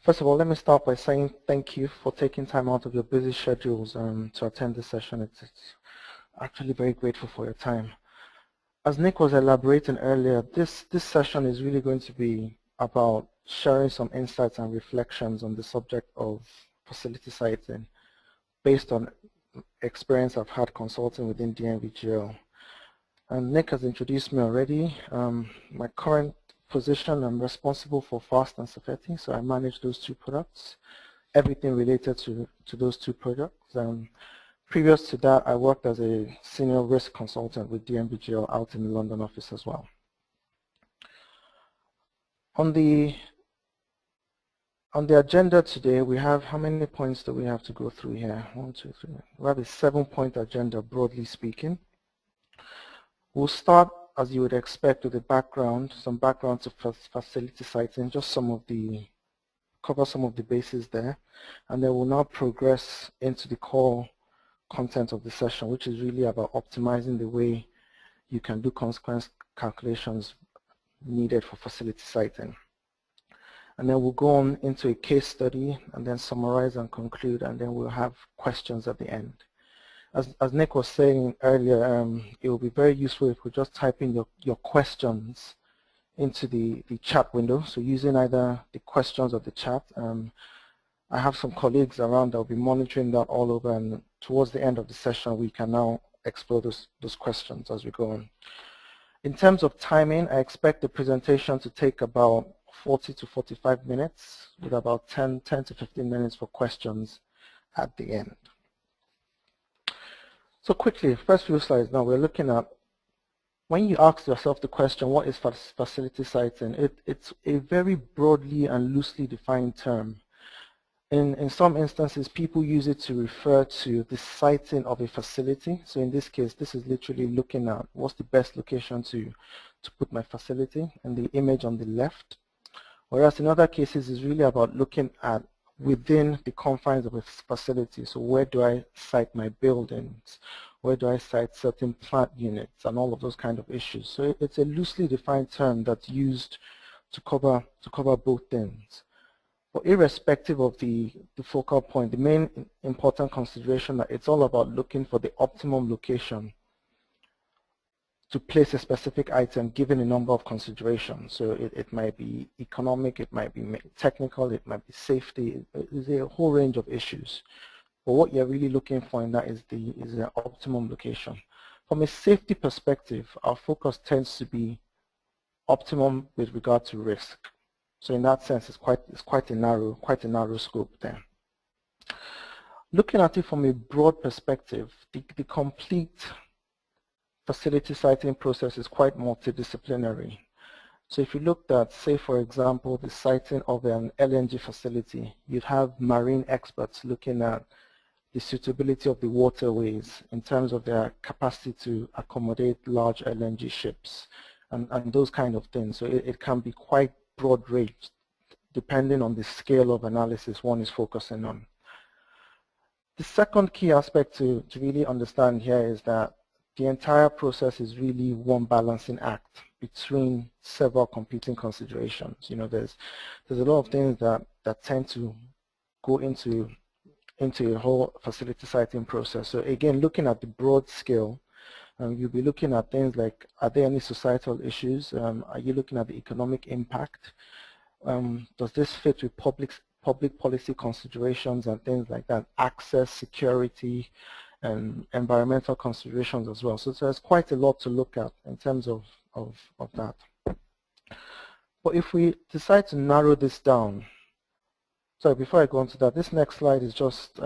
First of all, let me start by saying thank you for taking time out of your busy schedules to attend this session. It's actually very grateful for your time. As Nick was elaborating earlier, this session is really going to be about sharing some insights and reflections on the subject of facility siting based on experience I've had consulting within DNVGL. And Nick has introduced me already. My current position, I'm responsible for Phast and Safety, so I manage those two products, everything related to those two products. Previous to that, I worked as a senior risk consultant with DNVGL out in the London office as well. On the agenda today, we have, how many points do we have to go through here? 1, 2, 3. We have a 7-point agenda, broadly speaking. We'll start, as you would expect, with a background, some background to facility siting, just cover some of the bases there, and then we'll now progress into the core content of the session, which is really about optimizing the way you can do consequence calculations needed for facility siting. And then we'll go on into a case study and then summarize and conclude, and then we'll have questions at the end. As Nick was saying earlier, it will be very useful if we just type in your questions into the chat window. So using either the questions or the chat. I have some colleagues around that will be monitoring that all over, and towards the end of the session we can now explore those questions as we go on. In terms of timing, I expect the presentation to take about 40 to 45 minutes with about 10 to 15 minutes for questions at the end. So quickly, first few slides now, we're looking at when you ask yourself the question, what is facility siting? It's a very broadly and loosely defined term. In some instances, people use it to refer to the siting of a facility. So in this case, this is literally looking at what's the best location to put my facility, and the image on the left. Whereas in other cases, it's really about looking at within the confines of a facility. So where do I site my buildings? Where do I site certain plant units and all of those kind of issues? So it's a loosely defined term that's used to cover both things. But irrespective of the focal point, the main important consideration that it's all about looking for the optimum location to place a specific item given a number of considerations. So it might be economic, it might be technical, it might be safety, it's a whole range of issues. But what you're really looking for in that is the optimum location. From a safety perspective, our focus tends to be optimum with regard to risk. So in that sense, it's quite a narrow scope there. Looking at it from a broad perspective, the complete facility siting process is quite multidisciplinary. So if you looked at, say for example, the siting of an LNG facility, you'd have marine experts looking at the suitability of the waterways in terms of their capacity to accommodate large LNG ships and those kind of things. So it can be quite broad range depending on the scale of analysis one is focusing on. The second key aspect to really understand here is that the entire process is really one balancing act between several competing considerations. You know, there's a lot of things that tend to go into a whole facility siting process. So again, looking at the broad scale, you'll be looking at things like, are there any societal issues? Are you looking at the economic impact? Does this fit with public policy considerations and things like that? Access, security, and environmental considerations as well. So there's quite a lot to look at in terms of that. But if we decide to narrow this down, so before I go on to that, this next slide is just,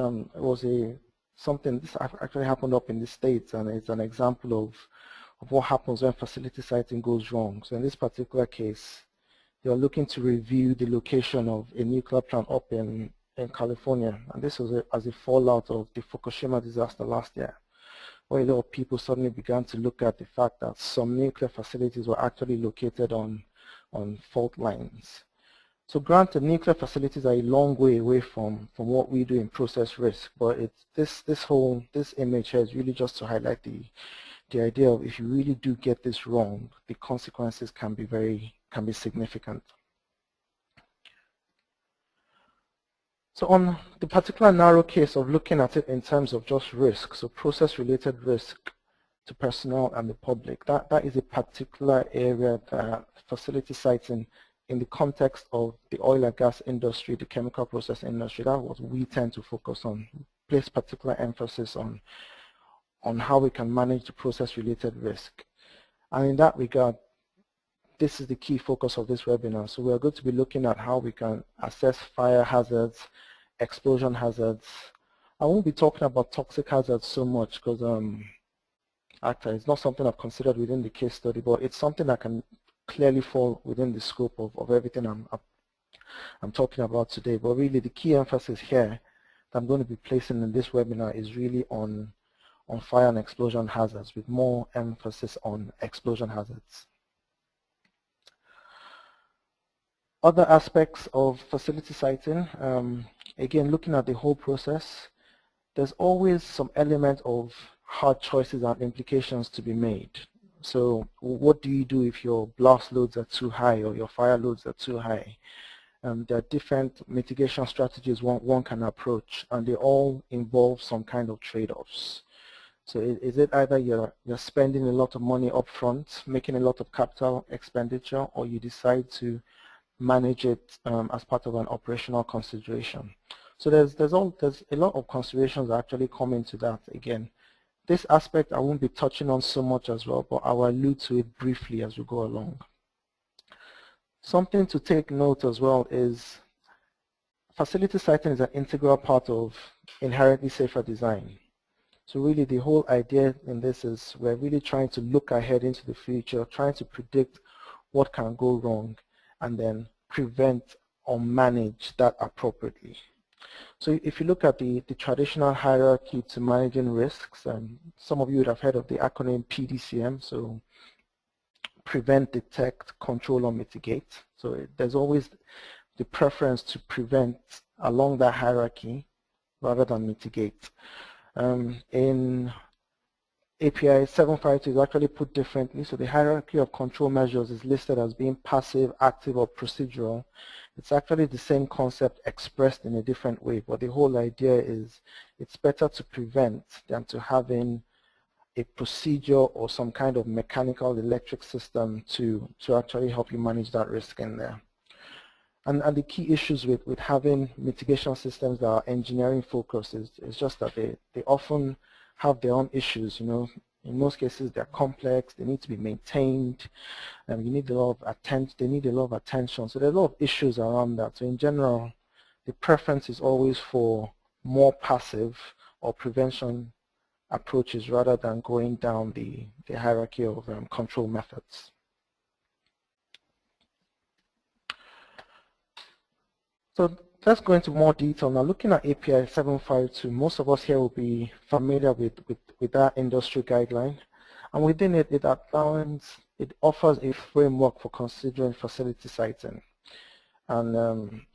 something, this actually happened up in the States, and it's an example of what happens when facility siting goes wrong. So in this particular case, you're looking to review the location of a nuclear plant up in California, and this was as a fallout of the Fukushima disaster last year, where a lot of people suddenly began to look at the fact that some nuclear facilities were actually located on fault lines. So granted, nuclear facilities are a long way away from what we do in process risk, but this image here is really just to highlight the idea of if you really do get this wrong, the consequences can be significant. So on the particular narrow case of looking at it in terms of just risk, so process-related risk to personnel and the public, that is a particular area that facility siting in the context of the oil and gas industry, the chemical process industry, that's what we tend to focus on, place particular emphasis on how we can manage the process-related risk. And in that regard, this is the key focus of this webinar. So we are going to be looking at how we can assess fire hazards, explosion hazards. I won't be talking about toxic hazards so much because actually it's not something I've considered within the case study, but it's something that can clearly fall within the scope of everything I'm talking about today. But really the key emphasis here that I'm going to be placing in this webinar is really on fire and explosion hazards, with more emphasis on explosion hazards. Other aspects of facility siting, again, looking at the whole process, there's always some element of hard choices and implications to be made. So what do you do if your blast loads are too high or your fire loads are too high? There are different mitigation strategies one can approach, and they all involve some kind of trade-offs. So is it either you're spending a lot of money up front, making a lot of capital expenditure, or you decide to manage it as part of an operational consideration. So there's a lot of considerations that actually come into that. Again, this aspect I won't be touching on so much as well, but I will allude to it briefly as we go along. Something to take note as well is facility siting is an integral part of inherently safer design. So really the whole idea in this is we're really trying to look ahead into the future, trying to predict what can go wrong, and then prevent or manage that appropriately. So if you look at the traditional hierarchy to managing risks, some of you would have heard of the acronym PDCM, so prevent, detect, control, or mitigate. So there's always the preference to prevent along that hierarchy rather than mitigate. In API 752 is actually put differently. So the hierarchy of control measures is listed as being passive, active, or procedural. It's actually the same concept expressed in a different way, but the whole idea is it's better to prevent than to having a procedure or some kind of mechanical electric system to actually help you manage that risk in there. And the key issues with having mitigation systems that are engineering focused is just that they often have their own issues. You know, in most cases they're complex, they need to be maintained, and you need a lot of they need a lot of attention. So there's a lot of issues around that. So in general, the preference is always for more passive or prevention approaches rather than going down the hierarchy of control methods. So let's go into more detail. Now looking at API 752, most of us here will be familiar with that industry guideline. And within it, it offers a framework for considering facility siting. And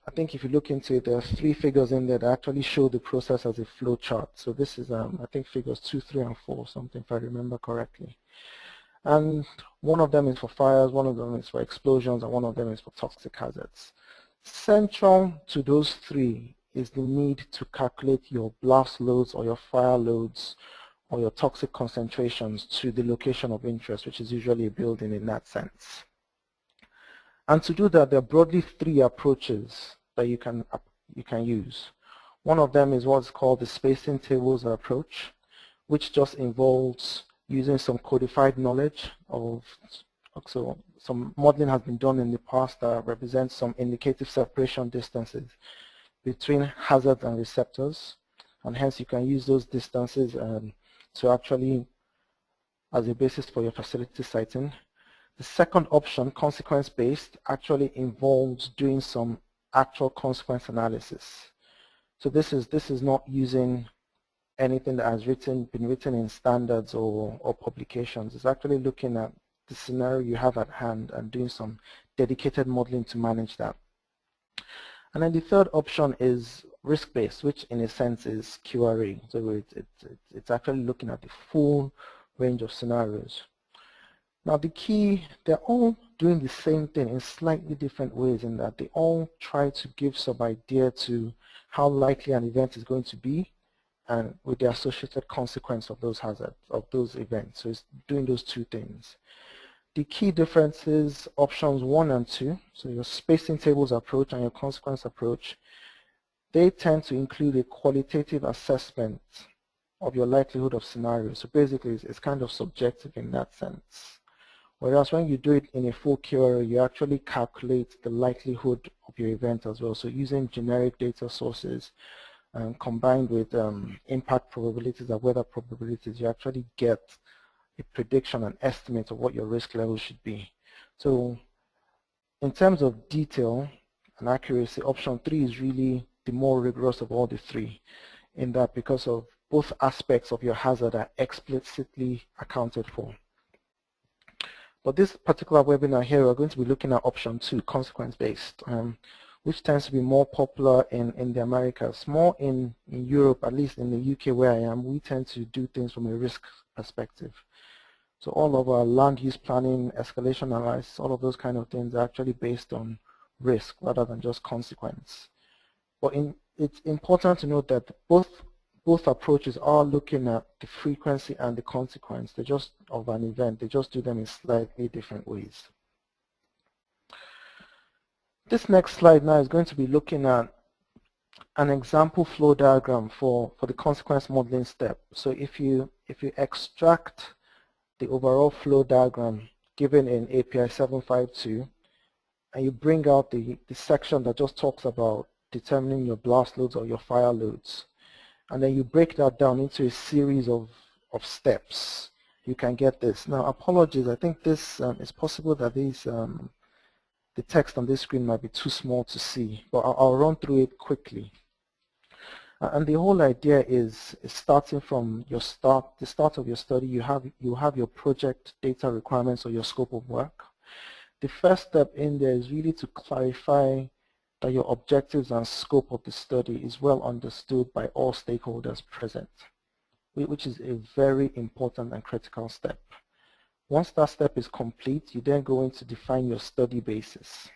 I think if you look into it, there are 3 figures in there that actually show the process as a flow chart. So this is, I think, figures 2, 3, and 4, something if I remember correctly. And one of them is for fires, one of them is for explosions, and one of them is for toxic hazards. Central to those 3 is the need to calculate your blast loads or your fire loads or your toxic concentrations to the location of interest, which is usually a building in that sense. And to do that, there are broadly 3 approaches that you can use. One of them is what's called the spacing tables approach, which just involves using some codified knowledge of, so some modeling has been done in the past that represents some indicative separation distances between hazards and receptors, and hence you can use those distances to actually as a basis for your facility siting. The second option, consequence-based, actually involves doing some actual consequence analysis. So this is not using anything that has been written in standards or publications. It's actually looking at the scenario you have at hand and doing some dedicated modeling to manage that. And then the third option is risk-based, which in a sense is QRA. So it's actually looking at the full range of scenarios. Now the key, they're all doing the same thing in slightly different ways in that they all try to give some idea to how likely an event is going to be and with the associated consequence of those hazards, of those events. So it's doing those two things. The key differences, options 1 and 2, so your spacing tables approach and your consequence approach, they tend to include a qualitative assessment of your likelihood of scenarios. So basically it's kind of subjective in that sense. Whereas when you do it in a full QRA, you actually calculate the likelihood of your event as well. So using generic data sources combined with impact probabilities and weather probabilities, you actually get a prediction and estimate of what your risk level should be. So in terms of detail and accuracy, option 3 is really the more rigorous of all the three, in that because of both aspects of your hazard are explicitly accounted for. But this particular webinar here, we're going to be looking at option 2, consequence-based, which tends to be more popular in the Americas. More in Europe, at least in the UK where I am, we tend to do things from a risk perspective. So all of our land use planning, escalation analysis, all of those kind of things are actually based on risk rather than just consequence. But it's important to note that both approaches are looking at the frequency and the consequence. They're just of an event. They just do them in slightly different ways. This next slide now is going to be looking at an example flow diagram for the consequence modeling step. So if you extract the overall flow diagram given in API 752 and you bring out the section that just talks about determining your blast loads or your fire loads, and then you break that down into a series of steps, you can get this. Now apologies, I think this it's possible that the text on this screen might be too small to see, but I'll run through it quickly. And the whole idea is starting from the start of your study, you have your project data requirements or your scope of work. The first step in there is really to clarify that your objectives and scope of the study is well understood by all stakeholders present, which is a very important and critical step. Once that step is complete, you then go into define your study basis.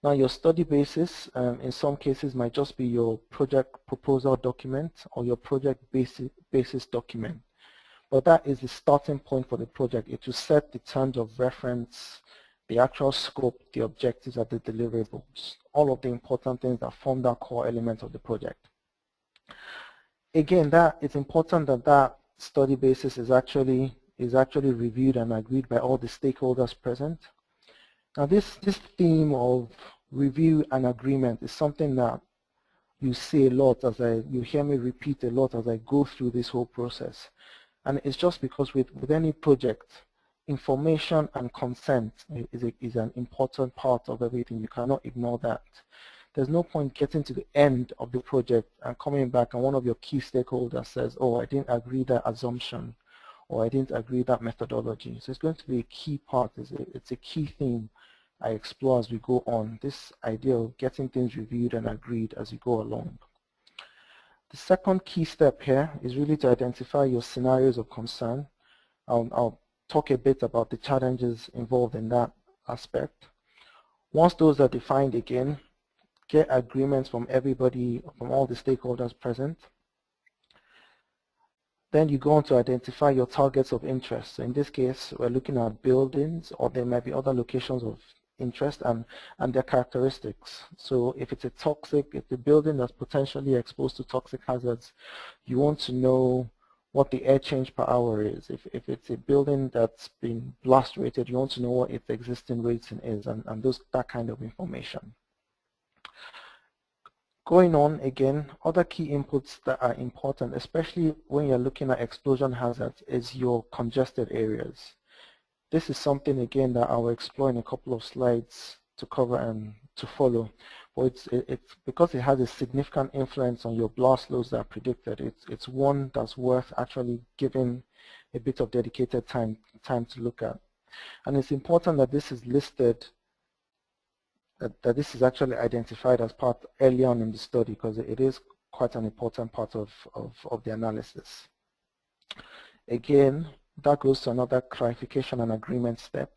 Now your study basis in some cases might just be your project proposal document or your project basis document. But that is the starting point for the project. It will set the terms of reference, the actual scope, the objectives, and the deliverables, all of the important things that form that core element of the project. Again, it's important that that study basis is actually reviewed and agreed by all the stakeholders present. Now this theme of review and agreement is something that you see a lot you hear me repeat a lot as I go through this whole process. And it's just because with any project, information and consent is an important part of everything. You cannot ignore that. There's no point getting to the end of the project and coming back and one of your key stakeholders says, oh, I didn't agree that assumption, or I didn't agree that methodology. So it's going to be a key part. It's a key theme I explore as we go on, this idea of getting things reviewed and agreed as you go along. The second key step here is really to identify your scenarios of concern. I'll talk a bit about the challenges involved in that aspect. Once those are defined again, get agreements from everybody, from all the stakeholders present. Then you go on to identify your targets of interest. So in this case, we're looking at buildings, or there might be other locations of interest and their characteristics. So if it's if the building that's potentially exposed to toxic hazards, you want to know what the air change per hour is. If it's a building that's been blast rated, you want to know what its existing rating is and that kind of information. Going on again, other key inputs that are important, especially when you're looking at explosion hazards, is your congested areas. This is something again that I will explore in a couple of slides to cover and to follow. But it's because it has a significant influence on your blast loads that are predicted. It's one that's worth actually giving a bit of dedicated time to look at. And it's important that this is listed, that this is actually identified as part early on in the study, because it is quite an important part of the analysis. Again, that goes to another clarification and agreement step.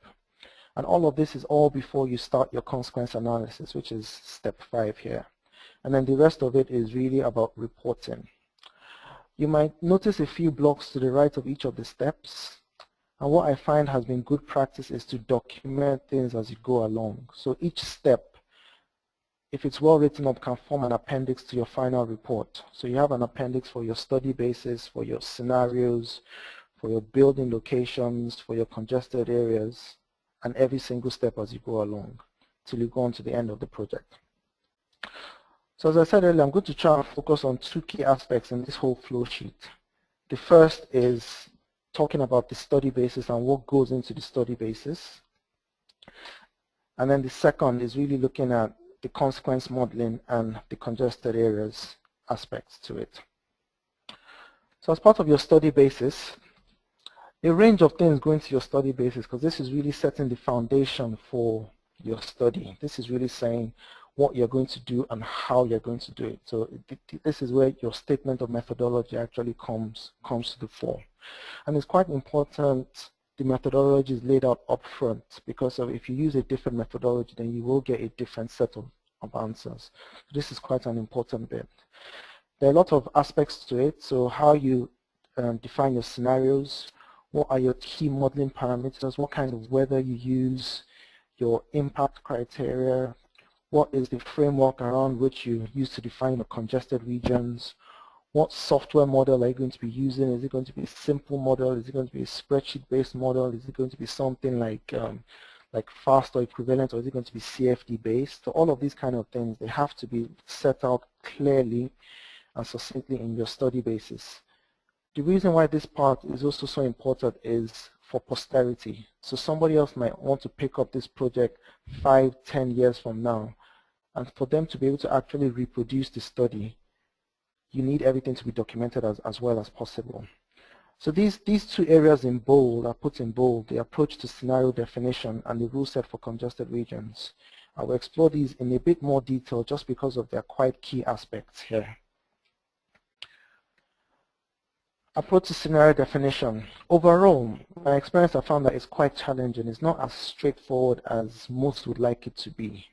And all of this is all before you start your consequence analysis, which is step 5 here. And then the rest of it is really about reporting. You might notice a few blocks to the right of each of the steps. And what I find has been good practice is to document things as you go along. So each step, if it's well written up, can form an appendix to your final report. So you have an appendix for your study basis, for your scenarios, for your building locations, for your congested areas, and every single step as you go along till you go on to the end of the project. So as I said earlier, I'm going to try and focus on 2 key aspects in this whole flow sheet. The first is talking about the study basis and what goes into the study basis. And then the second is really looking at the consequence modeling and the congested areas aspects to it. So as part of your study basis, a range of things go into your study basis because this is really setting the foundation for your study. This is really saying what you're going to do and how you're going to do it. So this is where your statement of methodology actually comes to the fore. And it's quite important the methodology is laid out up front, because if you use a different methodology, then you will get a different set of answers. This is quite an important bit. There are a lot of aspects to it. So how you define your scenarios, what are your key modeling parameters, what kind of weather you use, your impact criteria, what is the framework around which you use to define your congested regions, what software model are you going to be using? Is it going to be a simple model? Is it going to be a spreadsheet-based model? Is it going to be something like Phast or equivalent, or is it going to be CFD-based? So all of these kind of things, they have to be set out clearly and succinctly in your study basis. The reason why this part is also so important is for posterity. So somebody else might want to pick up this project 5-10 years from now, and for them to be able to actually reproduce the study, you need everything to be documented as well as possible. So these 2 areas in bold are put in bold: the approach to scenario definition and the rule set for congested regions. I will explore these in a bit more detail just because of their quite key aspects here. Approach to scenario definition. Overall, my experience, I found that it's quite challenging. It's not as straightforward as most would like it to be.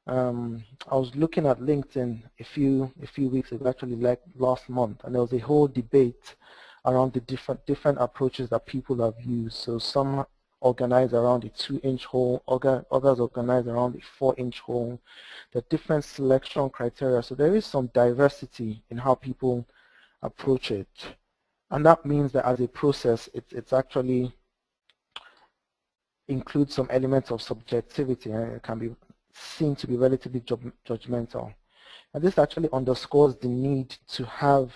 I was looking at LinkedIn a few weeks ago, actually like last month, and there was a whole debate around the different approaches that people have used. So some organize around a 2-inch hole, others organize around a 4-inch hole. There are different selection criteria, so there is some diversity in how people approach it. And that means that as a process, it's actually includes some elements of subjectivity, and it can be seen to be relatively judgmental. And this actually underscores the need to have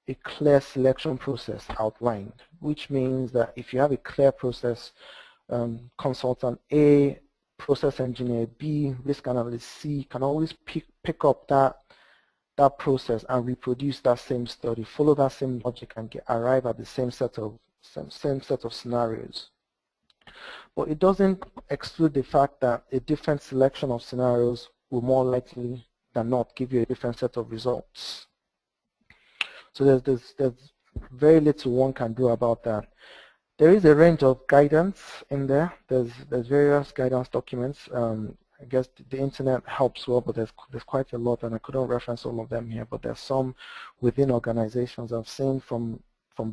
a clear selection process outlined, which means that if you have a clear process, consultant A, process engineer B, risk analyst C can always pick up that process and reproduce that same study, follow that same logic, and arrive at the same set of scenarios. But it doesn't exclude the fact that a different selection of scenarios will more likely than not give you a different set of results. So there's very little one can do about that. There is a range of guidance in there. There's various guidance documents. I guess the internet helps well, but there's quite a lot, and I couldn't reference all of them here. But there's some within organizations I've seen from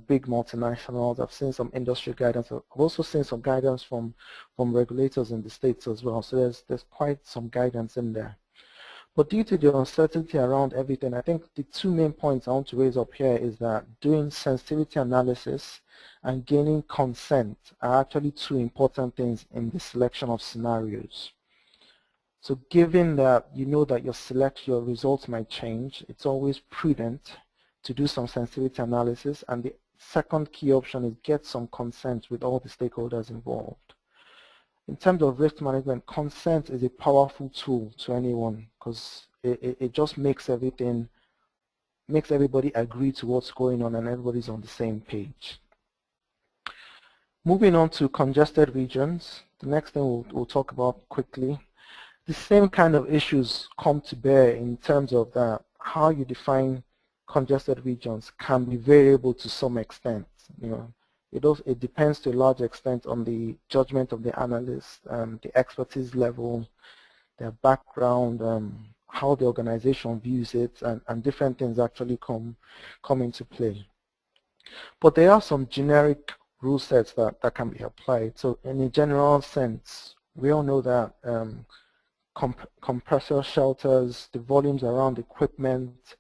big multinationals. I've seen some industry guidance. I've also seen some guidance from regulators in the States as well. So there's quite some guidance in there. But due to the uncertainty around everything, I think the 2 main points I want to raise up here is that doing sensitivity analysis and gaining consent are actually 2 important things in the selection of scenarios. So given that you know that your results might change, it's always prudent to do some sensitivity analysis, and the second key option is get some consent with all the stakeholders involved. In terms of risk management, consent is a powerful tool to anyone because it just makes everybody agree to what's going on and everybody's on the same page. Moving on to congested regions, the next thing we'll talk about quickly. The same kind of issues come to bear in terms of how you define congested regions can be variable to some extent. it depends to a large extent on the judgment of the analyst, the expertise level, their background, how the organization views it, and different things actually come into play. But there are some generic rule sets that can be applied. So in a general sense, we all know that compressor shelters, the volumes around equipment,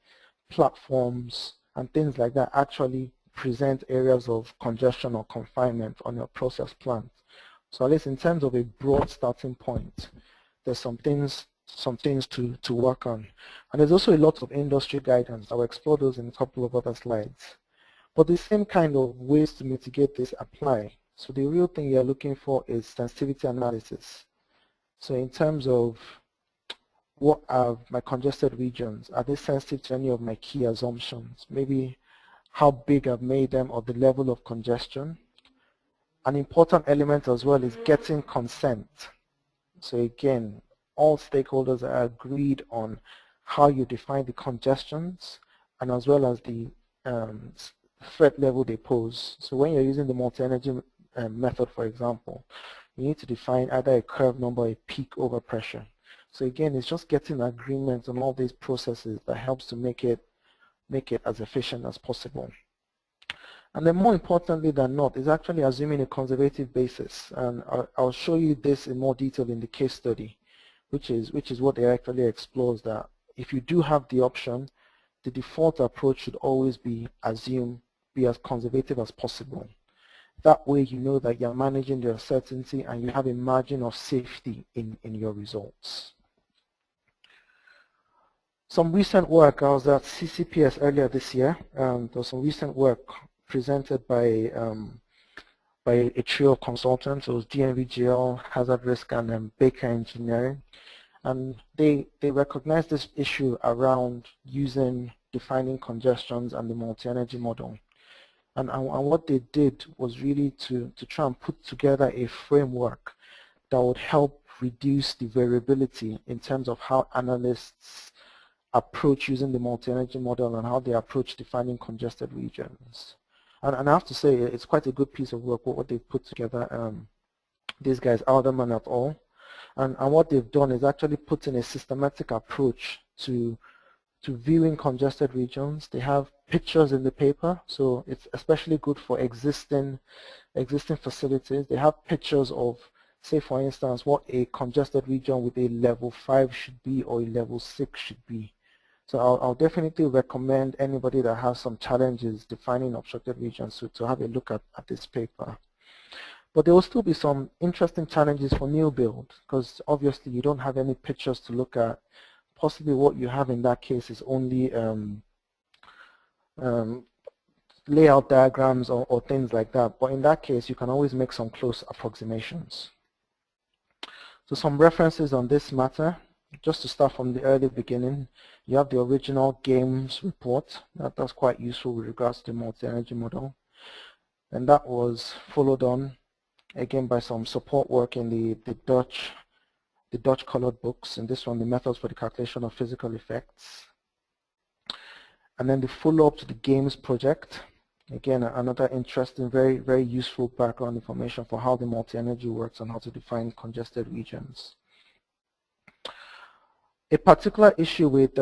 platforms, and things like that actually present areas of congestion or confinement on your process plant. So at least in terms of a broad starting point, there's some things to work on. And there's also a lot of industry guidance. I'll explore those in a couple of other slides. But the same kind of ways to mitigate this apply. So the real thing you're looking for is sensitivity analysis. So in terms of what are my congested regions, are they sensitive to any of my key assumptions? Maybe how big I've made them or the level of congestion. An important element as well is getting consent. So again, all stakeholders are agreed on how you define the congestions and as well as the threat level they pose. So when you're using the multi-energy method, for example, you need to define either a curve number or a peak overpressure. So again, it's just getting agreement on all these processes that helps to make it as efficient as possible. And then more importantly than not is actually assuming a conservative basis. And I'll show you this in more detail in the case study, which is what it actually explores, that if you do have the option, the default approach should always be be as conservative as possible. That way you know that you're managing the uncertainty and you have a margin of safety in your results. Some recent work, I was at CCPS earlier this year. There was some recent work presented by a trio of consultants. It was DNVGL, Hazard Risk, and Baker Engineering. And they recognized this issue around defining congestions and the multi-energy model. And what they did was really to try and put together a framework that would help reduce the variability in terms of how analysts approach using the multi-energy model and how they approach defining congested regions. And I have to say, it's quite a good piece of work, what they've put together, these guys, Alderman et al. And what they've done is actually put in a systematic approach to viewing congested regions. They have pictures in the paper, so it's especially good for existing facilities. They have pictures of, say for instance, what a congested region with a level 5 should be or a level 6 should be. So I'll definitely recommend anybody that has some challenges defining obstructed regions to have a look at this paper. But there will still be some interesting challenges for new build, because obviously you don't have any pictures to look at. Possibly what you have in that case is only layout diagrams or things like that. But in that case, you can always make some close approximations. So some references on this matter. Just to start from the early beginning, you have the original games report. That's quite useful with regards to the multi-energy model. And that was followed on again by some support work in the Dutch colored books, and this one, the methods for the calculation of physical effects. And then the follow-up to the games project. Again, another interesting, very, very useful background information for how the multi-energy works and how to define congested regions. A particular issue with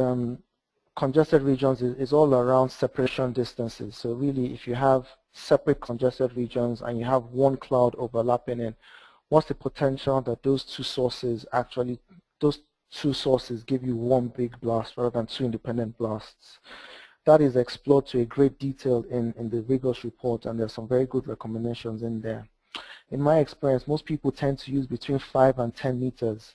congested regions is all around separation distances. So really, if you have separate congested regions and you have one cloud overlapping it, what's the potential that those two sources give you one big blast rather than two independent blasts? That is explored to a great detail in the rigorous report, and there's some very good recommendations in there. In my experience, most people tend to use between 5 and 10 meters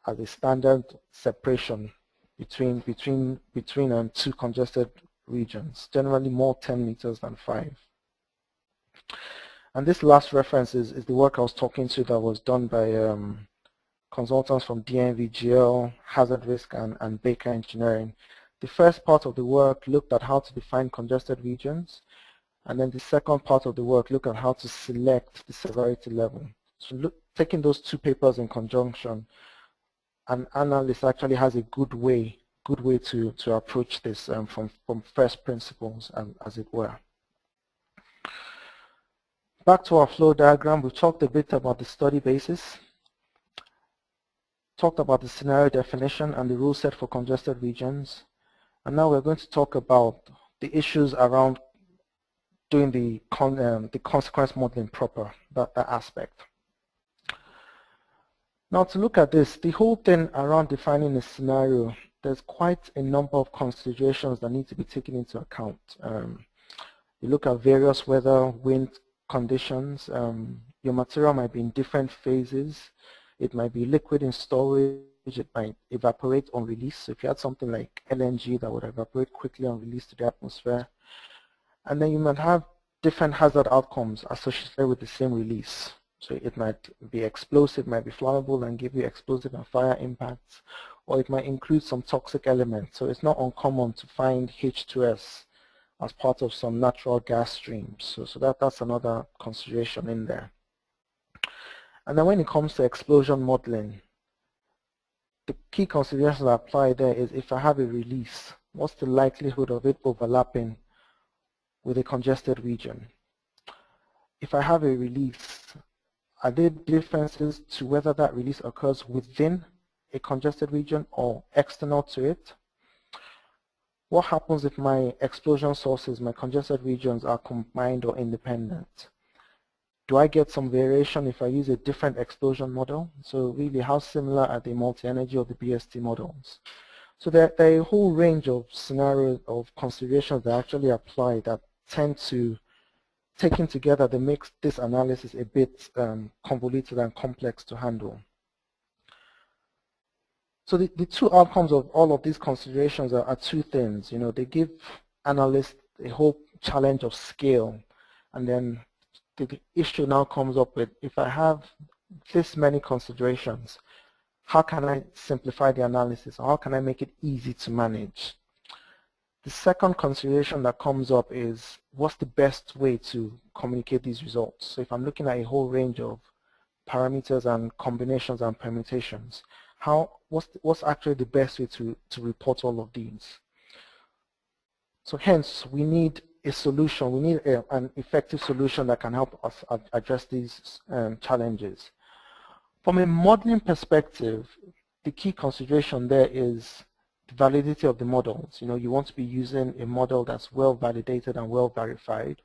as a standard separation between two congested regions, generally more 10 meters than 5. And this last reference is the work I was talking to that was done by consultants from DNVGL, Hazard Risk, and Baker Engineering. The first part of the work looked at how to define congested regions, and then the second part of the work looked at how to select the severity level. So taking those two papers in conjunction, an analyst actually has a good way to approach this from first principles, as it were. back to our flow diagram, we've talked a bit about the study basis, talked about the scenario definition and the rule set for congested regions. And now we're going to talk about the issues around doing the consequence modeling proper, that aspect. Now to look at this, the whole thing around defining a scenario, there's quite a number of considerations that need to be taken into account. You look at various weather, wind conditions. Your material might be in different phases. It might be liquid in storage. It might evaporate on release. So if you had something like LNG that would evaporate quickly on release to the atmosphere. And then you might have different hazard outcomes associated with the same release. So it might be explosive, might be flammable and give you explosive and fire impacts, or it might include some toxic elements. So it's not uncommon to find H2S as part of some natural gas streams. So that's another consideration in there. And then when it comes to explosion modeling, the key considerations that apply there is if I have a release, what's the likelihood of it overlapping with a congested region? If I have a release, are there differences to whether that release occurs within a congested region or external to it? What happens if my explosion sources, my congested regions are combined or independent? Do I get some variation if I use a different explosion model? So really, how similar are the multi-energy or the BST models? So there are a whole range of scenarios of considerations that actually apply that tend to, taken together, that makes this analysis a bit convoluted and complex to handle. So the two outcomes of all of these considerations are two things. You know, they give analysts a whole challenge of scale, and then the issue now comes up with, if I have this many considerations, how can I simplify the analysis? How can I make it easy to manage? The second consideration that comes up is, what's the best way to communicate these results? So if I'm looking at a whole range of parameters and combinations and permutations, what's actually the best way to report all of these? So hence, we need a solution. We need an effective solution that can help us address these challenges. From a modeling perspective, the key consideration there is the validity of the models. You know, you want to be using a model that's well validated and well verified.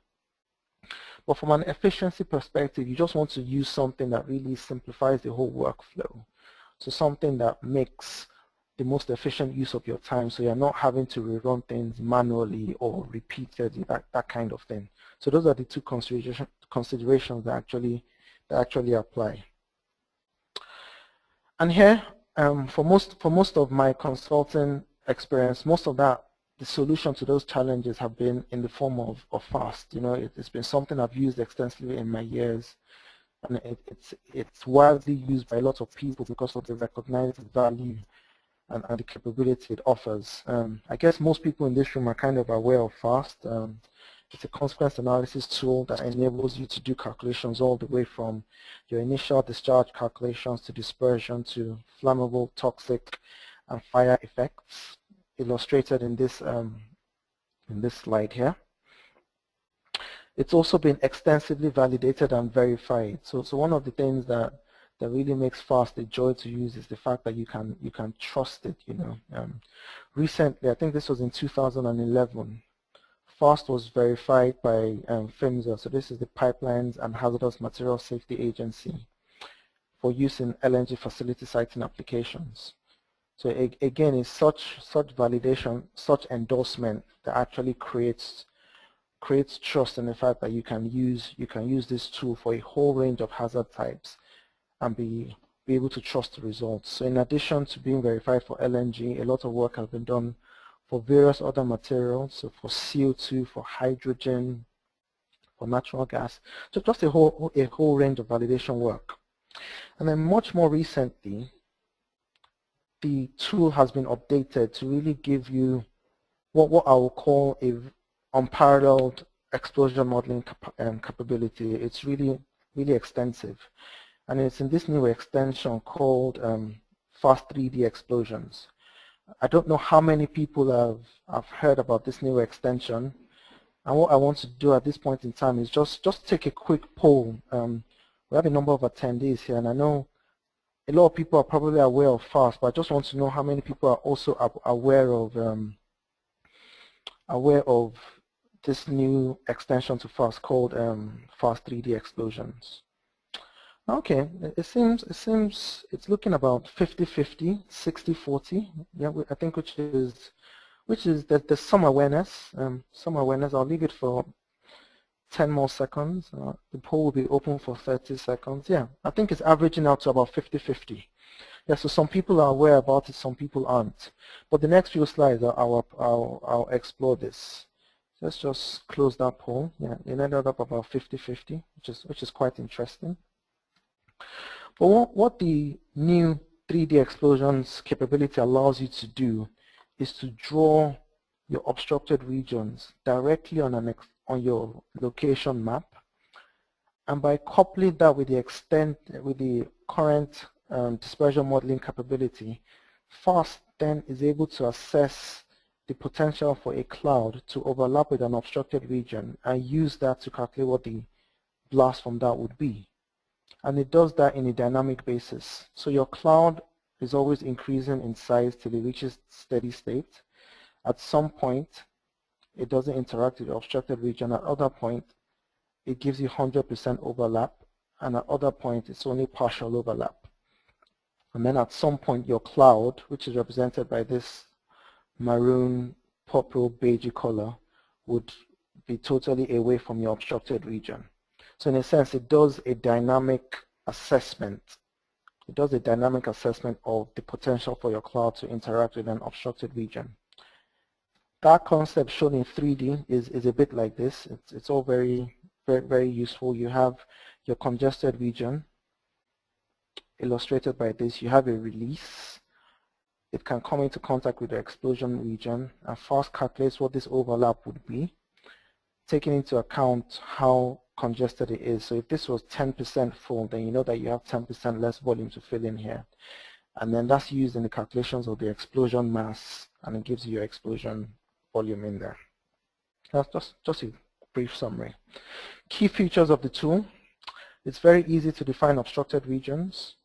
But from an efficiency perspective, you just want to use something that really simplifies the whole workflow. So something that makes the most efficient use of your time, so you're not having to rerun things manually or repeatedly, that kind of thing. So those are the two considerations that actually apply. And here, for most of my consulting experience, most of that, the solution to those challenges have been in the form of Phast. You know, it's been something I've used extensively in my years, and it's widely used by a lot of people because of the recognized value and the capability it offers. I guess most people in this room are kind of aware of Phast. It's a consequence analysis tool that enables you to do calculations all the way from your initial discharge calculations to dispersion to flammable, toxic, and fire effects, illustrated in this slide here. It's also been extensively validated and verified. So one of the things that really makes Phast a joy to use is the fact that you can trust it. You know, recently, I think this was in 2011, Phast was verified by PHMSA. So this is the Pipelines and Hazardous Materials Safety Agency for use in LNG facility siting applications. So again, it's such validation, such endorsement that actually creates trust in the fact that you can use this tool for a whole range of hazard types and be able to trust the results. So in addition to being verified for LNG, a lot of work has been done for various other materials, so for CO2, for hydrogen, for natural gas, so just a whole range of validation work. And then much more recently, the tool has been updated to really give you what I will call a unparalleled explosion modeling capability. It's really extensive, and it's in this new extension called Phast 3D Explosions. I don't know how many people have heard about this new extension, And what I want to do at this point in time is just take a quick poll. We have a number of attendees here, and I know a lot of people are probably aware of Phast, but I just want to know how many people are also aware of this new extension to Phast called Phast 3D Explosions. Okay, it seems it's looking about 50-50, 60-40. Yeah, I think which is that there's some awareness. Some awareness. I'll leave it for 10 more seconds. The poll will be open for 30 seconds. Yeah, I think it's averaging out to about 50-50. Yeah, so some people are aware about it, some people aren't. But the next few slides, I'll explore this. Let's just close that poll. Yeah, it ended up about 50-50, which is quite interesting. But what the new 3D explosions capability allows you to do is to draw your obstructed regions directly on your location map, and by coupling that with the current dispersion modeling capability, Phast then is able to assess the potential for a cloud to overlap with an obstructed region and use that to calculate what the blast from that would be. And it does that in a dynamic basis. So your cloud is always increasing in size till it reaches steady state. At some point, it doesn't interact with the obstructed region. At other point, it gives you 100% overlap. And at other point, it's only partial overlap. And then at some point, your cloud, which is represented by this maroon, purple, beige color, would be totally away from your obstructed region. So in a sense, it does a dynamic assessment. It does a dynamic assessment of the potential for your cloud to interact with an obstructed region. That concept shown in 3D is a bit like this. It's all very, very, very useful. You have your congested region illustrated by this. You have a release. It can come into contact with the explosion region, and Phast calculates what this overlap would be, taking into account how congested it is. So if this was 10% full, then you know that you have 10% less volume to fill in here. And then that's used in the calculations of the explosion mass, and it gives you your explosion volume in there. That's just a brief summary. Key features of the tool. It's very easy to define obstructed regions.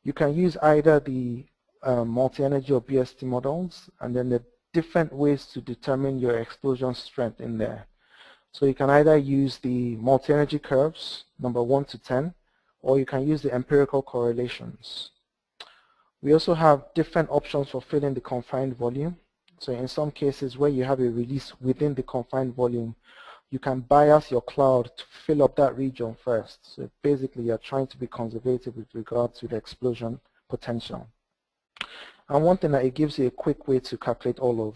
You can use either the multi-energy or BST models, and then the different ways to determine your explosion strength in there. So you can either use the multi-energy curves, number 1 to 10, or you can use the empirical correlations. We also have different options for filling the confined volume. So in some cases where you have a release within the confined volume, you can bias your cloud to fill up that region first. So basically you're trying to be conservative with regard to the explosion potential. And one thing that it gives you a quick way to calculate all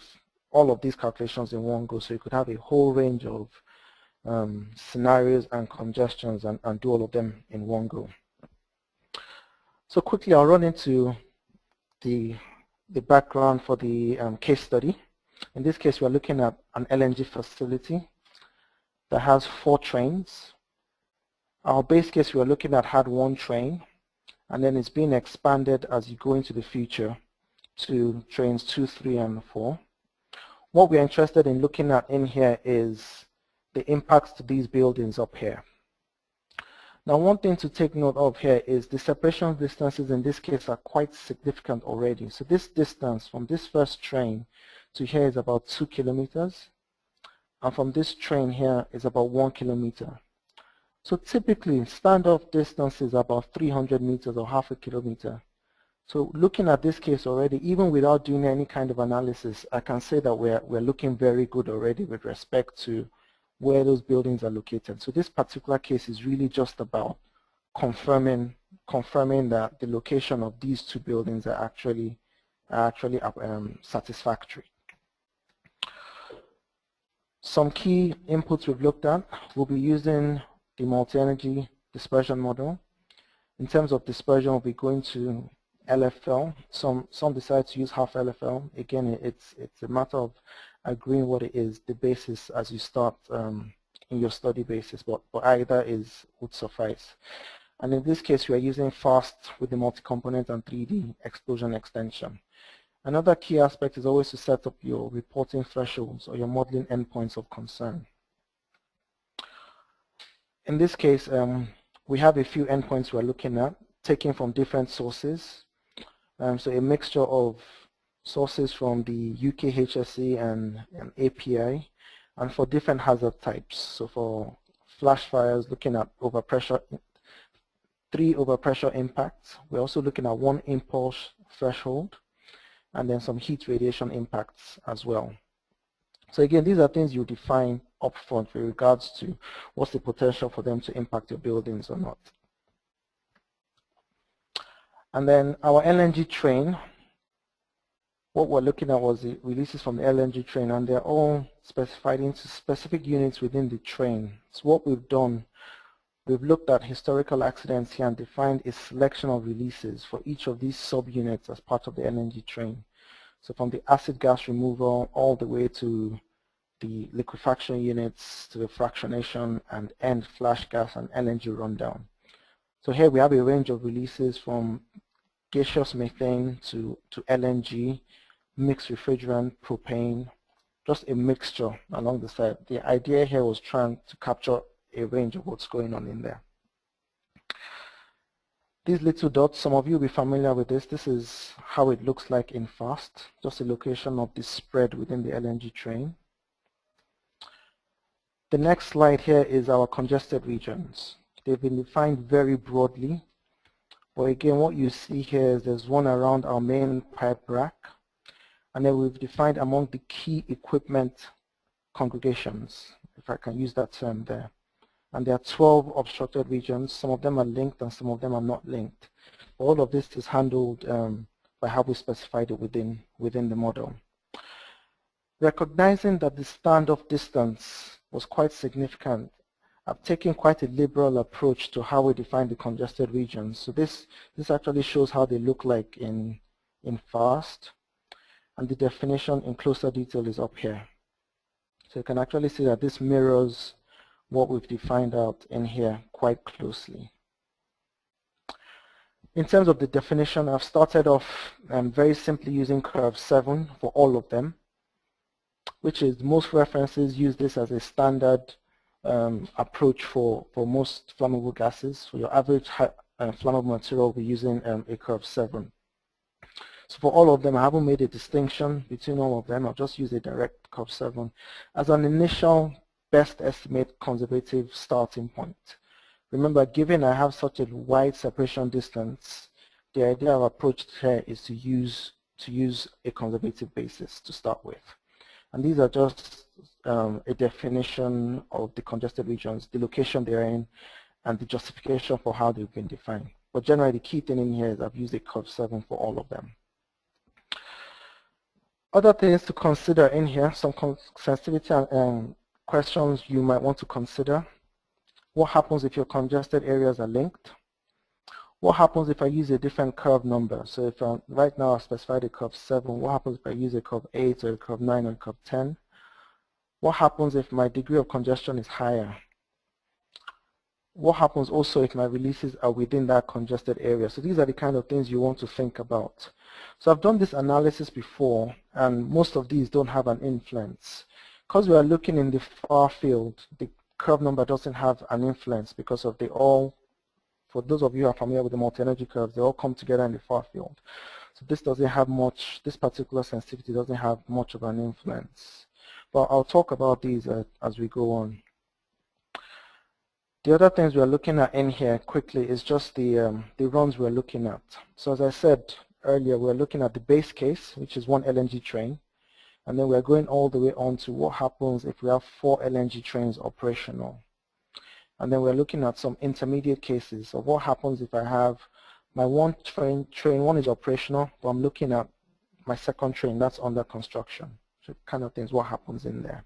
of these calculations in one go, so you could have a whole range of scenarios and congestions and do all of them in one go. So quickly I'll run into the background for the case study. In this case we're looking at an LNG facility that has 4 trains. Our base case we're looking at had 1 train, and then it's being expanded as you go into the future to trains 2, 3, and 4. What we're interested in looking at in here is the impacts to these buildings up here. Now one thing to take note of here is the separation distances in this case are quite significant already. So this distance from this first train to here is about 2 kilometers, and from this train here is about 1 kilometer. So typically standoff distance is about 300 meters or half a kilometer. So looking at this case already, even without doing any kind of analysis, I can say that we're looking very good already with respect to where those buildings are located. So this particular case is really just about confirming that the location of these 2 buildings are actually satisfactory. Some key inputs we've looked at, we'll be using the multi-energy dispersion model. In terms of dispersion, we'll be going to LFL. Some decide to use half LFL. Again, it's a matter of agreeing what it is, the basis as you start in your study basis, but either would suffice. And in this case, we are using Phast with the multi-component and 3D explosion extension. Another key aspect is always to set up your reporting thresholds or your modeling endpoints of concern. In this case, we have a few endpoints we're looking at, taken from different sources. So a mixture of sources from the UK HSE and API, and for different hazard types. So for flash fires, looking at overpressure, 3 overpressure impacts. We're also looking at 1 impulse threshold, and then some heat radiation impacts as well. So again, these are things you define upfront with regards to what's the potential for them to impact your buildings or not. And then our LNG train, what we're looking at was the releases from the LNG train, and they're all specified into specific units within the train. So what we've done, we've looked at historical accidents here and defined a selection of releases for each of these subunits as part of the LNG train. So from the acid gas removal all the way to the liquefaction units, to the fractionation and end flash gas and LNG rundown. So here we have a range of releases from gaseous methane to LNG, mixed refrigerant, propane, just a mixture along the side. The idea here was trying to capture a range of what's going on in there. These little dots, some of you will be familiar with this. This is how it looks like in Phast, just a location of the spread within the LNG train. The next slide here is our congested regions. They've been defined very broadly. But again, what you see here is there's one around our main pipe rack. And then we've defined among the key equipment congregations, if I can use that term there. And there are 12 obstructed regions. Some of them are linked and some of them are not linked. All of this is handled by how we specified it within the model. Recognizing that the standoff distance was quite significant, I've taken quite a liberal approach to how we define the congested regions. So this actually shows how they look like in Phast, and the definition in closer detail is up here. So you can actually see that this mirrors what we've defined out in here quite closely. In terms of the definition, I've started off very simply using curve 7 for all of them, which is most references use this as a standard approach for most flammable gases. For your average flammable material, we're using a curve 7. So for all of them, I haven't made a distinction between all of them. I'll just use a direct curve 7 as an initial best estimate conservative starting point. Remember, given I have such a wide separation distance, the idea of approach here is to use a conservative basis to start with. And these are just a definition of the congested regions, the location they're in, and the justification for how they've been defined. But generally, the key thing in here is I've used a curve 7 for all of them. Other things to consider in here, some sensitivity and questions you might want to consider. What happens if your congested areas are linked? What happens if I use a different curve number? So if right now I've specified a curve 7, what happens if I use a curve 8 or a curve 9 or a curve 10? What happens if my degree of congestion is higher? What happens also if my releases are within that congested area? So these are the kind of things you want to think about. So I've done this analysis before, and most of these don't have an influence. Because we are looking in the far field, the curve number doesn't have an influence because of they all, for those of you who are familiar with the multi-energy curves, they all come together in the far field. So this doesn't have much, this particular sensitivity doesn't have much of an influence. But I'll talk about these as we go on. The other things we're looking at in here quickly is just the runs we're looking at. So as I said earlier, we're looking at the base case, which is 1 LNG train. And then we're going all the way on to what happens if we have 4 LNG trains operational. And then we're looking at some intermediate cases. So what happens if I have my train 1 is operational, but I'm looking at my second train that's under construction. So kind of things, what happens in there.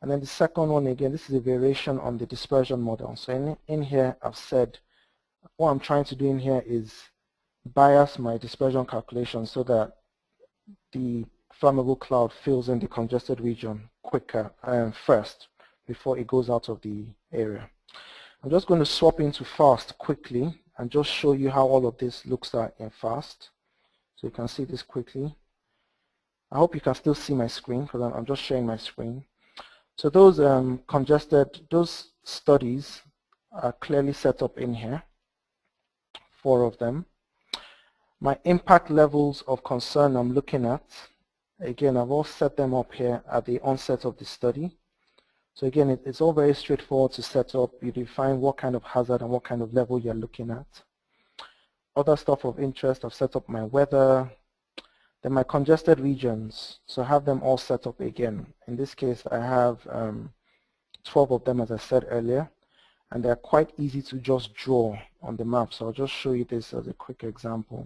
And then the second one, again, this is a variation on the dispersion model. So in here, I've said what I'm trying to do in here is bias my dispersion calculation so that the flammable cloud fills in the congested region quicker first before it goes out of the area. I'm just going to swap into Phast quickly and just show you how all of this looks like in Phast. So you can see this quickly. I hope you can still see my screen because I'm just sharing my screen. So those those studies are clearly set up in here, 4 of them. My impact levels of concern I'm looking at, again, I've all set them up here at the onset of the study. So again, it's all very straightforward to set up. You define what kind of hazard and what kind of level you're looking at. Other stuff of interest, I've set up my weather, then my congested regions. So I have them all set up again. In this case, I have 12 of them, as I said earlier, and they're quite easy to just draw on the map. So I'll just show you this as a quick example.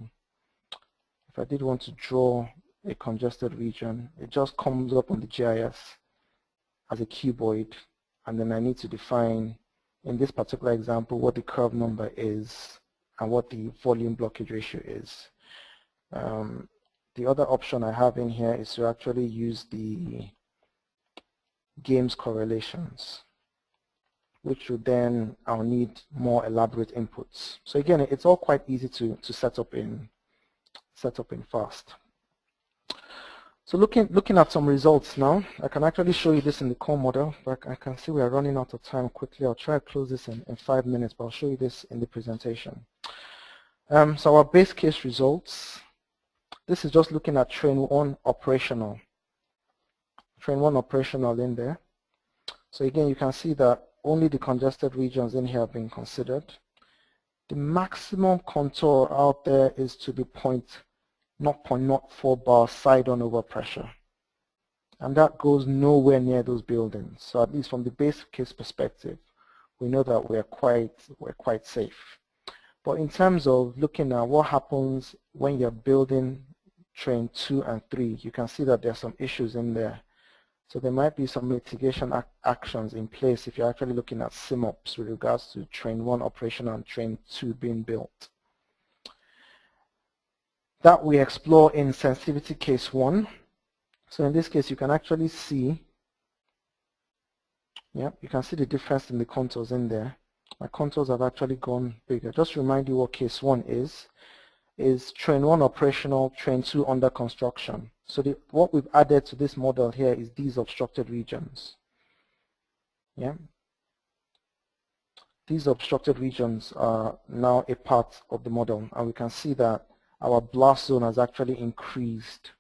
If I did want to draw a congested region, it just comes up on the GIS as a cuboid, and then I need to define, in this particular example, what the curve number is and what the volume blockage ratio is. The other option I have in here is to actually use the games correlations, which would then I'll need more elaborate inputs. So again, it's all quite easy to set up in Phast. So looking at some results now, I can actually show you this in the core model, but I can see we are running out of time quickly. I'll try to close this in 5 minutes, but I'll show you this in the presentation. So our base case results, this is just looking at train 1 operational. Train 1 operational in there. So again, you can see that only the congested regions in here have been considered. The maximum contour out there is to the 0.04 bar side-on overpressure. And that goes nowhere near those buildings. So at least from the base case perspective, we know that we're quite safe. But in terms of looking at what happens when you're building train 2 and 3, you can see that there's some issues in there. So there might be some mitigation actions in place if you're actually looking at SIMOPs with regards to train 1 operation and train 2 being built. That we explore in sensitivity case 1. So in this case, you can actually see, you can see the difference in the contours in there. My contours have actually gone bigger. Just to remind you what case 1 is train 1 operational, train 2 under construction. So what we've added to this model here is these obstructed regions. These obstructed regions are now a part of the model, and we can see that our blast zone has actually increased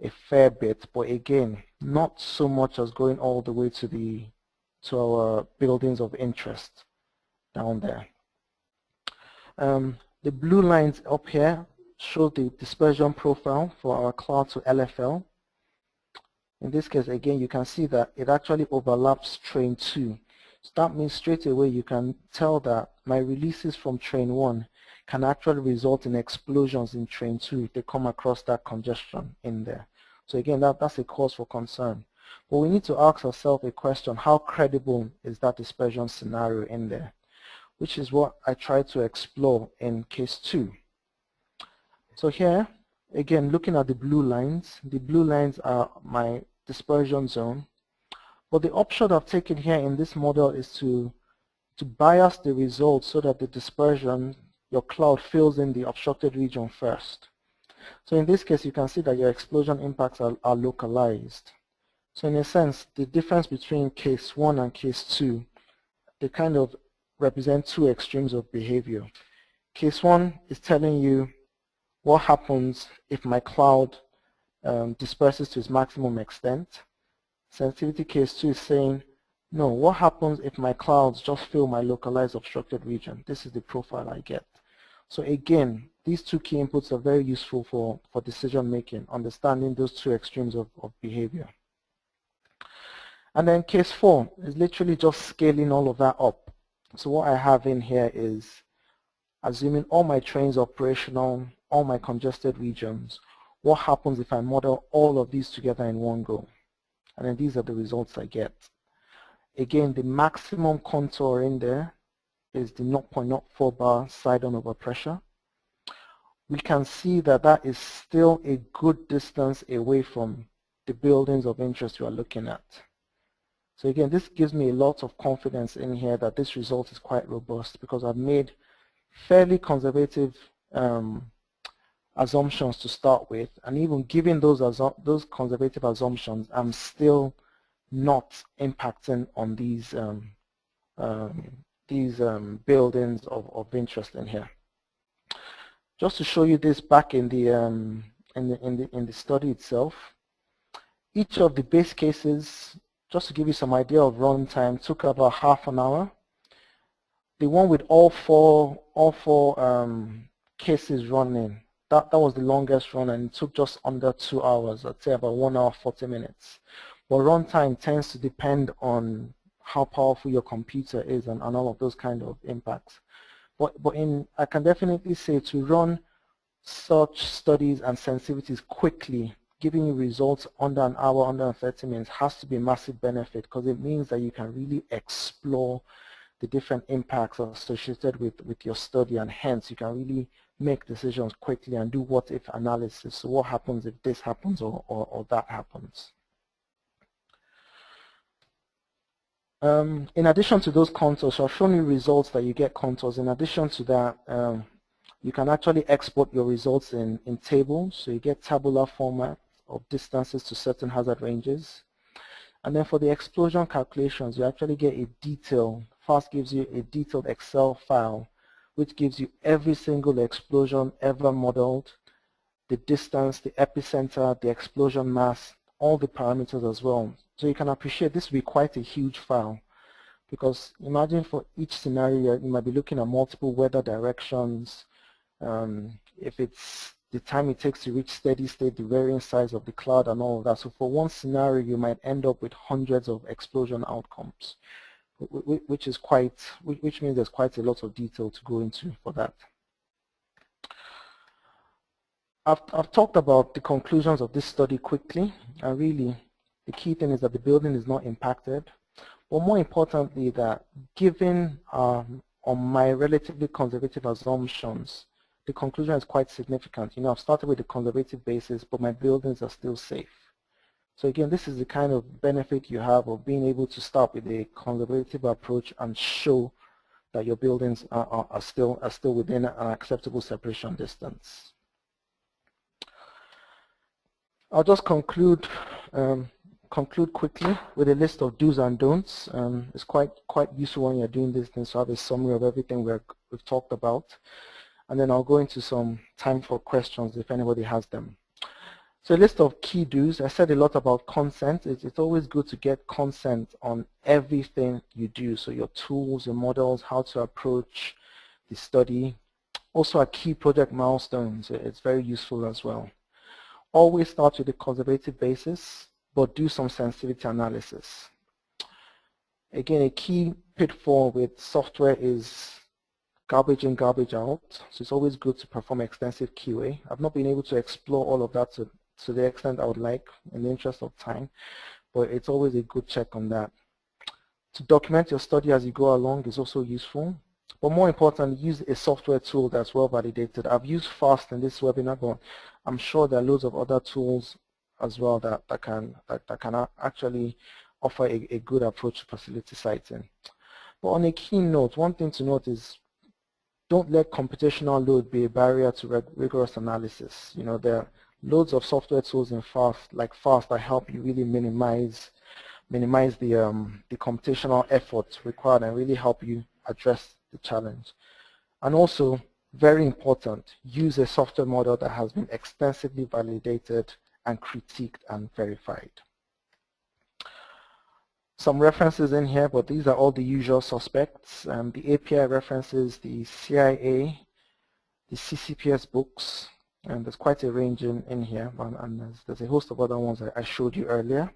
a fair bit, but again, not so much as going all the way to our buildings of interest down there. The blue lines up here show the dispersion profile for our cloud to LFL. In this case, again, you can see that it actually overlaps train 2. So that means straight away you can tell that my releases from train 1 can actually result in explosions in train 2 if they come across that congestion in there. So again, that's a cause for concern. But we need to ask ourselves a question: how credible is that dispersion scenario in there? Which is what I try to explore in case 2. So here, again, looking at the blue lines are my dispersion zone. But the option I've taken here in this model is to bias the results so that the dispersion, your cloud, fills in the obstructed region first. So in this case, you can see that your explosion impacts are localized. So in a sense, the difference between case 1 and case 2, they kind of represent 2 extremes of behavior. Case 1 is telling you what happens if my cloud disperses to its maximum extent. Sensitivity case 2 is saying, no, what happens if my clouds just fill my localized obstructed region? This is the profile I get. So again, these 2 key inputs are very useful for decision making, understanding those 2 extremes of behavior. And then case 4 is literally just scaling all of that up. So what I have in here is assuming all my trains operational, all my congested regions, what happens if I model all of these together in one go? And then these are the results I get. Again, the maximum contour in there is the 0.04 bar side-on overpressure. We can see that that is still a good distance away from the buildings of interest we are looking at. So again, this gives me a lot of confidence in here that this result is quite robust because I've made fairly conservative assumptions to start with, and even given those conservative assumptions, I'm still not impacting on these buildings of interest in here. Just to show you this back in the study itself, each of the base cases, just to give you some idea of runtime, took about half an hour. The one with all four cases running, that was the longest run, and it took just under 2 hours. I'd say about 1 hour 40 minutes. But runtime tends to depend on how powerful your computer is and all of those kind of impacts. But I can definitely say to run such studies and sensitivities quickly, giving you results under an hour, under 30 minutes has to be a massive benefit, because it means that you can really explore the different impacts associated with your study, and hence you can really make decisions quickly and do what-if analysis. So what happens if this happens or that happens? In addition to those contours, so I've shown you results that you get contours. In addition to that, you can actually export your results in tables. So you get tabular format of distances to certain hazard ranges. And then for the explosion calculations, you actually get a detailed, Phast gives you a detailed Excel file which gives you every single explosion ever modeled, the distance, the epicenter, the explosion mass, all the parameters as well. So you can appreciate this will be quite a huge file, because imagine for each scenario you might be looking at multiple weather directions, if it's the time it takes to reach steady state, the varying size of the cloud and all of that. So for one scenario you might end up with hundreds of explosion outcomes, which means there's quite a lot of detail to go into for that. I've talked about the conclusions of this study quickly, and really the key thing is that the building is not impacted, but more importantly that given on my relatively conservative assumptions, the conclusion is quite significant. I've started with the conservative basis, but my buildings are still safe. So again, this is the kind of benefit you have of being able to start with a conservative approach and show that your buildings are still within an acceptable separation distance. I'll just conclude quickly with a list of do's and don'ts. It's quite useful when you're doing this thing, so I have a summary of everything we've talked about, and then I'll go into some time for questions if anybody has them. So a list of key do's. I said a lot about consent. It's always good to get consent on everything you do. So your tools, your models, how to approach the study. Also our key project milestones. It's very useful as well. Always start with a conservative basis, but do some sensitivity analysis. Again, a key pitfall with software is garbage in, garbage out. So it's always good to perform extensive QA. I've not been able to explore all of that to the extent I would like in the interest of time, but it's always a good check on that. To document your study as you go along is also useful, but more importantly, use a software tool that's well validated. I've used Phast in this webinar, but I'm sure there are loads of other tools as well that can actually offer a good approach to facility citing. But on a key note, one thing to note is don't let computational load be a barrier to rigorous analysis. There are loads of software tools in Phast that help you really minimize the computational effort required and really help you address the challenge. And also, very important, use a software model that has been extensively validated and critiqued and verified. Some references in here, but these are all the usual suspects. The API references, the CIA, the CCPS books, and there's quite a range in here, and there's a host of other ones I showed you earlier.